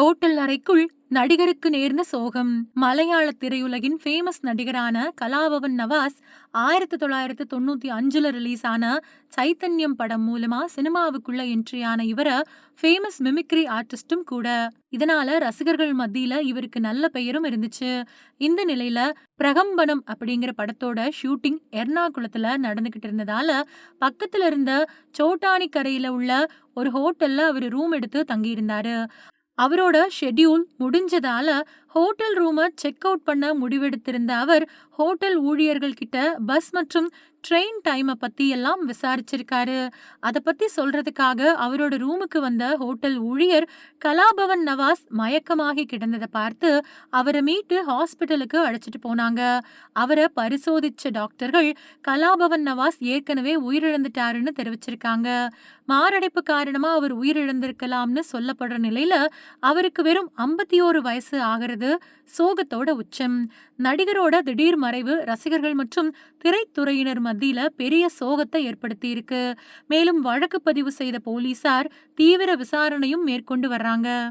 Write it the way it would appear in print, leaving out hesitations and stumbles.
Hotel அறைக்குள் நடிகருக்கு நேர்ந்த சோகம். மலையாள திரையுலகின் ஃபேமஸ் நடிகரான கலாபவன் நவாஸ் 1995ல ரிலீஸ் ஆன சைத்தன்யம் படம் மூலமா சினிமாவுக்குள்ள என்ட்ரி ஆன இவர ஃபேமஸ் மிமிக்ரி ஆர்டிஸ்டும் கூட. இதனால ரசிகர்கள் மத்தியில இவருக்கு நல்ல பெயரும் இருந்துச்சு. இந்த நிலையில பிரகம்பனம் அப்படிங்கிற படத்தோட ஷூட்டிங் எர்ணாகுளத்துல நடந்துகிட்டு இருந்ததால பக்கத்துல இருந்த சோட்டானிக்கரையில உள்ள ஒரு ஹோட்டல்ல அவர் ரூம் எடுத்து தங்கியிருந்தாரு. அவரோட ஷெட்யூல் முடிஞ்சதால ஹோட்டல் ரூம செக் அவுட் பண்ண முடிவெடுத்திருந்த அவர் ஹோட்டல் ஊழியர்கள் கிட்ட பஸ் மற்றும் ட்ரெயின் டைமை பத்தி எல்லாம் விசாரிச்சிருக்காரு. அதை பத்தி சொல்றதுக்காக அவரோட ரூமுக்கு வந்த ஹோட்டல் ஊழியர் கலாபவன் நவாஸ் மயக்கமாகி கிடந்ததை பார்த்து அவரை மீட்டு ஹாஸ்பிட்டலுக்கு அழைச்சிட்டு போனாங்க. அவரை பரிசோதிச்ச டாக்டர்கள் கலாபவன் நவாஸ் ஏற்கனவே உயிரிழந்துட்டாருன்னு தெரிவிச்சிருக்காங்க. மாரடைப்பு காரணமா அவர் உயிரிழந்திருக்கலாம்னு சொல்லப்படுற நிலையில அவருக்கு வெறும் 51 வயசு ஆகிறது சோகத்தோட உச்சம். நடிகரோட திடீர் மறைவு ரசிகர்கள் மற்றும் திரைத்துறையினர் மத்தியில பெரிய சோகத்தை ஏற்படுத்தி இருக்கு. மேலும் வழக்கு பதிவு செய்த போலீசார் தீவிர விசாரணையும் மேற்கொண்டு வர்றாங்க.